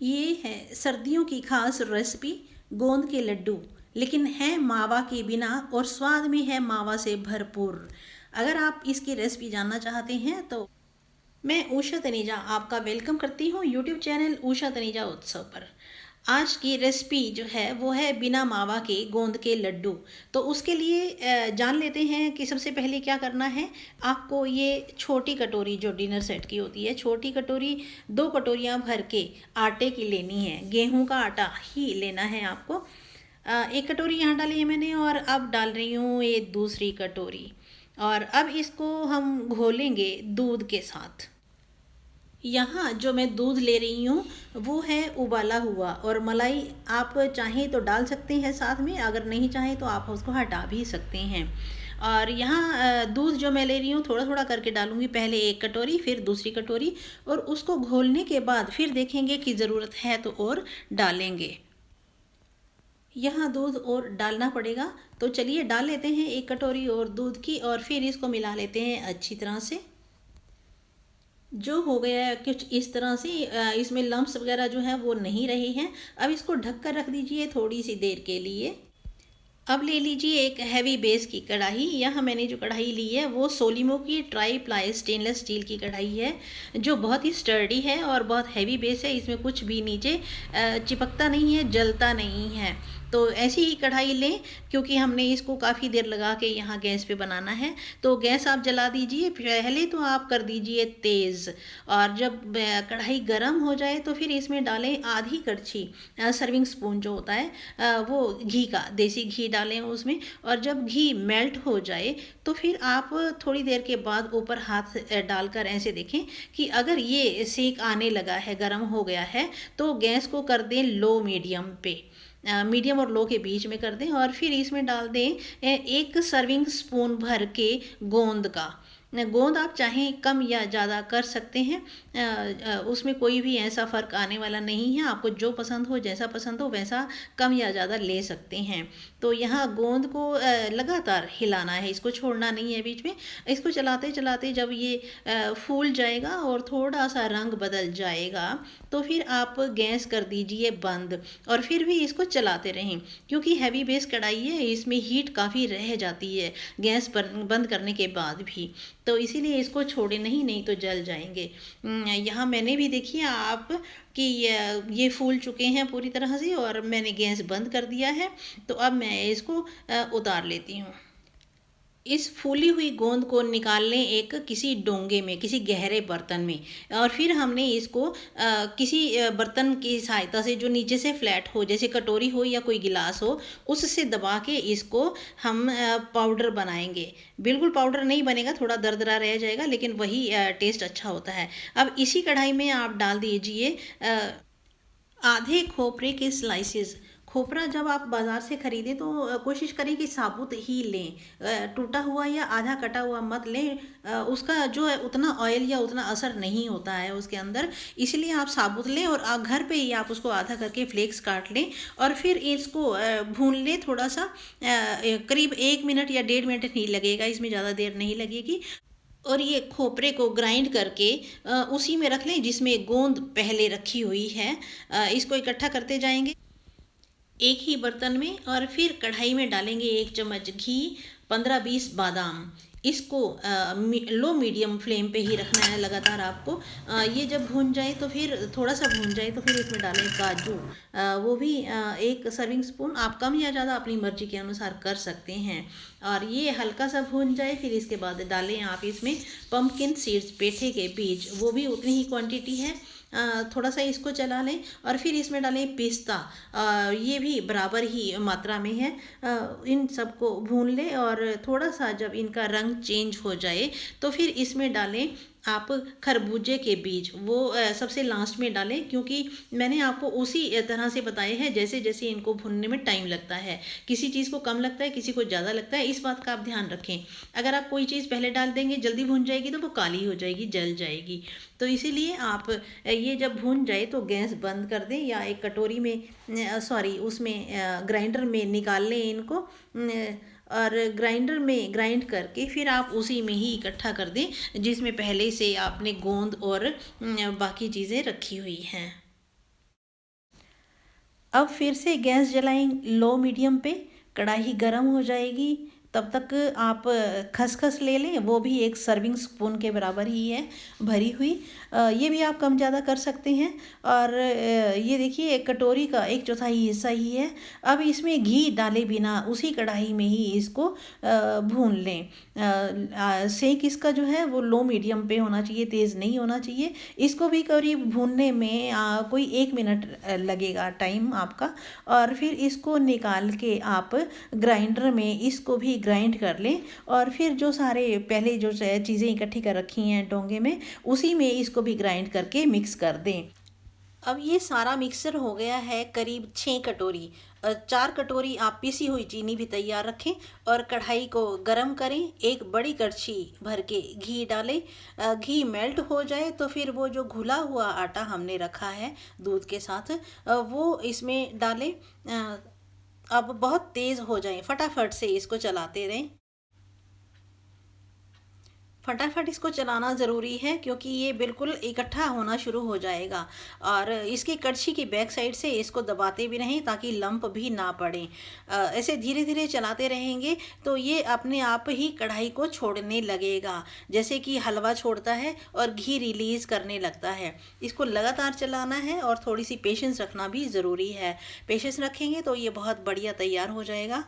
ये है सर्दियों की खास रेसिपी गोंद के लड्डू, लेकिन है मावा के बिना और स्वाद में है मावा से भरपूर। अगर आप इसकी रेसिपी जानना चाहते हैं तो मैं उषा तनेजा आपका वेलकम करती हूँ यूट्यूब चैनल उषा तनेजा उत्सव पर। आज की रेसिपी जो है वो है बिना मावा के गोंद के लड्डू। तो उसके लिए जान लेते हैं कि सबसे पहले क्या करना है। आपको ये छोटी कटोरी जो डिनर सेट की होती है, छोटी कटोरी 2 कटोरियाँ भर के आटे की लेनी है। गेहूं का आटा ही लेना है आपको। 1 कटोरी यहाँ डाली है मैंने और अब डाल रही हूँ ये दूसरी कटोरी। और अब इसको हम घोलेंगे दूध के साथ। यहाँ जो मैं दूध ले रही हूँ वो है उबाला हुआ, और मलाई आप चाहें तो डाल सकते हैं साथ में, अगर नहीं चाहें तो आप उसको हटा भी सकते हैं। और यहाँ दूध जो मैं ले रही हूँ थोड़ा थोड़ा करके डालूंगी, पहले 1 कटोरी फिर दूसरी कटोरी, और उसको घोलने के बाद फिर देखेंगे कि ज़रूरत है तो और डालेंगे। यहाँ दूध और डालना पड़ेगा, तो चलिए डाल लेते हैं 1 कटोरी और दूध की, और फिर इसको मिला लेते हैं अच्छी तरह से। जो हो गया है कुछ इस तरह से, इसमें लम्प्स वगैरह जो है वो नहीं रहे हैं। अब इसको ढक कर रख दीजिए थोड़ी सी देर के लिए। अब ले लीजिए एक हैवी बेस की कढ़ाई। यहाँ मैंने जो कढ़ाई ली है वो सोलिमो की ट्राई प्लाई स्टेनलेस स्टील की कढ़ाई है, जो बहुत ही स्टर्डी है और बहुत हैवी बेस है। इसमें कुछ भी नीचे चिपकता नहीं है, जलता नहीं है। तो ऐसी ही कढ़ाई लें, क्योंकि हमने इसको काफ़ी देर लगा के यहाँ गैस पे बनाना है। तो गैस आप जला दीजिए, पहले तो आप कर दीजिए तेज़, और जब कढ़ाई गर्म हो जाए तो फिर इसमें डालें आधी कड़छी सर्विंग स्पून जो होता है वो घी का, देसी घी डालें उसमें। और जब घी मेल्ट हो जाए तो फिर आप थोड़ी देर के बाद ऊपर हाथ डालकर ऐसे देखें कि अगर ये सेक आने लगा है, गर्म हो गया है, तो गैस को कर दें लो मीडियम पे। मीडियम और लो के बीच में कर दें, और फिर इसमें डाल दें 1 सर्विंग स्पून भर के गोंद का। गोंद आप चाहें कम या ज़्यादा कर सकते हैं, उसमें कोई भी ऐसा फ़र्क आने वाला नहीं है। आपको जो पसंद हो, जैसा पसंद हो वैसा कम या ज़्यादा ले सकते हैं। तो यहाँ गोंद को लगातार हिलाना है, इसको छोड़ना नहीं है बीच में। इसको चलाते चलाते जब ये फूल जाएगा और थोड़ा सा रंग बदल जाएगा तो फिर आप गैस कर दीजिए बंद, और फिर भी इसको चलाते रहें, क्योंकि हैवी बेस कढ़ाई है, इसमें हीट काफ़ी रह जाती है गैस पर बंद करने के बाद भी। तो इसीलिए इसको छोड़े नहीं, नहीं तो जल जाएंगे। यहाँ मैंने भी देखिए आप कि ये फूल चुके हैं पूरी तरह से, और मैंने गैस बंद कर दिया है। तो अब मैं इसको उतार लेती हूँ। इस फूली हुई गोंद को निकाल लें एक किसी डोंगे में, किसी गहरे बर्तन में, और फिर हमने इसको किसी बर्तन की सहायता से जो नीचे से फ्लैट हो, जैसे कटोरी हो या कोई गिलास हो, उससे दबा के इसको हम पाउडर बनाएंगे। बिल्कुल पाउडर नहीं बनेगा, थोड़ा दरदरा रह जाएगा, लेकिन वही टेस्ट अच्छा होता है। अब इसी कढ़ाई में आप डाल दीजिए आधे खोपरे के स्लाइसेस। खोपरा जब आप बाज़ार से ख़रीदें तो कोशिश करें कि साबुत ही लें, टूटा हुआ या आधा कटा हुआ मत लें। उसका जो है उतना ऑयल या उतना असर नहीं होता है उसके अंदर, इसलिए आप साबुत लें, और घर पे ही आप उसको आधा करके फ्लेक्स काट लें, और फिर इसको भून लें थोड़ा सा। करीब 1 मिनट या 1.5 मिनट नहीं लगेगा, इसमें ज़्यादा देर नहीं लगेगी। और ये खोपरे को ग्राइंड करके उसी में रख लें जिसमें गोंद पहले रखी हुई है। इसको इकट्ठा करते जाएंगे एक ही बर्तन में, और फिर कढ़ाई में डालेंगे 1 चम्मच घी, 15-20 बादाम। इसको लो मीडियम फ्लेम पे ही रखना है लगातार आपको। ये जब भून जाए तो फिर थोड़ा सा भून जाए तो फिर इसमें डालें काजू, वो भी 1 सर्विंग स्पून। आप कम या ज़्यादा अपनी मर्जी के अनुसार कर सकते हैं। और ये हल्का सा भून जाए फिर इसके बाद डालें आप इसमें पम्पकिन सीड्स, पेठे के बीज, वो भी उतनी ही क्वांटिटी है। थोड़ा सा इसको चला लें, और फिर इसमें डालें पिस्ता, ये भी बराबर ही मात्रा में है। इन सबको भून लें, और थोड़ा सा जब इनका रंग चेंज हो जाए तो फिर इसमें डालें आप खरबूजे के बीज। वो सबसे लास्ट में डालें, क्योंकि मैंने आपको उसी तरह से बताया है जैसे जैसे इनको भुनने में टाइम लगता है। किसी चीज़ को कम लगता है, किसी को ज़्यादा लगता है, इस बात का आप ध्यान रखें। अगर आप कोई चीज़ पहले डाल देंगे, जल्दी भुन जाएगी तो वो काली हो जाएगी, जल जाएगी। तो इसीलिए आप ये जब भून जाए तो गैस बंद कर दें, या एक कटोरी में सॉरी उसमें ग्राइंडर में निकाल लें इनको, और ग्राइंडर में ग्राइंड करके फिर आप उसी में ही इकट्ठा कर दें जिसमें पहले से आपने गोंद और बाकी चीज़ें रखी हुई हैं। अब फिर से गैस जलाएं लो मीडियम पे, कढ़ाई गरम हो जाएगी। तब तक आप खसखस ले लें, वो भी एक सर्विंग स्पून के बराबर ही है भरी हुई। ये भी आप कम ज़्यादा कर सकते हैं। और ये देखिए एक कटोरी का 1/4 हिस्सा ही है। अब इसमें घी डाले बिना उसी कढ़ाई में ही इसको भून लें। सेक इसका जो है वो लो मीडियम पे होना चाहिए, तेज़ नहीं होना चाहिए। इसको भी करीब भूनने में कोई 1 मिनट लगेगा टाइम आपका। और फिर इसको निकाल के आप ग्राइंडर में इसको भी ग्राइंड कर लें। और फिर जो सारे पहले जो चीज़ें इकट्ठी कर रखी हैं डोंगे में, उसी में इसको भी ग्राइंड करके मिक्स कर दें। अब ये सारा मिक्सचर हो गया है करीब 6 कटोरी। 4 कटोरी आप पीसी हुई चीनी भी तैयार रखें और कढ़ाई को गरम करें। एक बड़ी कड़छी भर के घी डालें। घी मेल्ट हो जाए तो फिर वो जो घुला हुआ आटा हमने रखा है दूध के साथ, वो इसमें डालें। अब बहुत तेज़ हो जाए, फटाफट से इसको चलाते रहें। फटाफट इसको चलाना ज़रूरी है क्योंकि ये बिल्कुल इकट्ठा होना शुरू हो जाएगा। और इसकी कड़छी की बैक साइड से इसको दबाते भी रहें ताकि लंप भी ना पड़े। ऐसे धीरे धीरे चलाते रहेंगे तो ये अपने आप ही कढ़ाई को छोड़ने लगेगा, जैसे कि हलवा छोड़ता है और घी रिलीज़ करने लगता है। इसको लगातार चलाना है और थोड़ी सी पेशेंस रखना भी ज़रूरी है। पेशेंस रखेंगे तो ये बहुत बढ़िया तैयार हो जाएगा।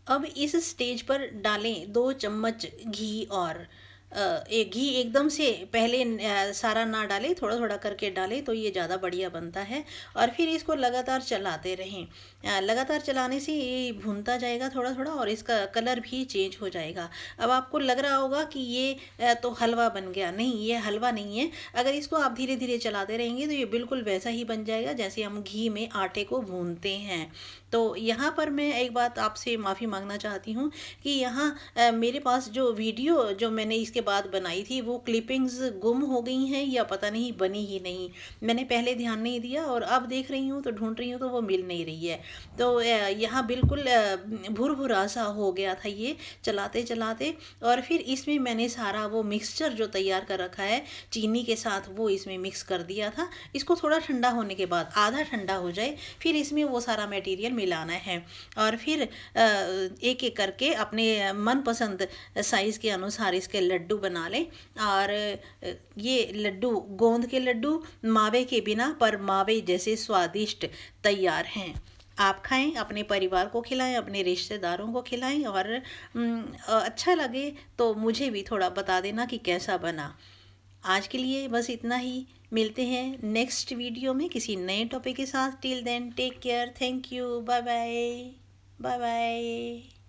अब इस स्टेज पर डालें 2 चम्मच घी। और एक घी एकदम से पहले सारा ना डालें, थोड़ा थोड़ा करके डालें तो ये ज़्यादा बढ़िया बनता है। और फिर इसको लगातार चलाते रहें। लगातार चलाने से ये भूनता जाएगा थोड़ा थोड़ा और इसका कलर भी चेंज हो जाएगा। अब आपको लग रहा होगा कि ये तो हलवा बन गया। नहीं, ये हलवा नहीं है। अगर इसको आप धीरे धीरे चलाते रहेंगे तो ये बिल्कुल वैसा ही बन जाएगा जैसे हम घी में आटे को भूनते हैं। तो यहाँ पर मैं एक बात आपसे माफ़ी मांगना चाहती हूँ कि यहाँ मेरे पास जो वीडियो जो मैंने इसके बाद बनाई थी वो क्लिपिंग्स गुम हो गई हैं या पता नहीं बनी ही नहीं। मैंने पहले ध्यान नहीं दिया और अब देख रही हूँ तो ढूंढ रही हूँ तो वो मिल नहीं रही है। तो यहाँ बिल्कुल भुरभुरा सा हो गया था ये चलाते चलाते। और फिर इसमें मैंने सारा वो मिक्सचर जो तैयार कर रखा है चीनी के साथ वो इसमें मिक्स कर दिया था। इसको थोड़ा ठंडा होने के बाद, आधा ठंडा हो जाए, फिर इसमें वो सारा मटेरियल मिलाना है। और फिर एक एक करके अपने मनपसंद साइज़ के अनुसार इसके लड्डू बना लें। और ये लड्डू गोंद के लड्डू मावे के बिना पर मावे जैसे स्वादिष्ट तैयार हैं। आप खाएं, अपने परिवार को खिलाएं, अपने रिश्तेदारों को खिलाएं। और अच्छा लगे तो मुझे भी थोड़ा बता देना कि कैसा बना। आज के लिए बस इतना ही। मिलते हैं नेक्स्ट वीडियो में किसी नए टॉपिक के साथ। Till then take care, thank you, bye bye, bye bye.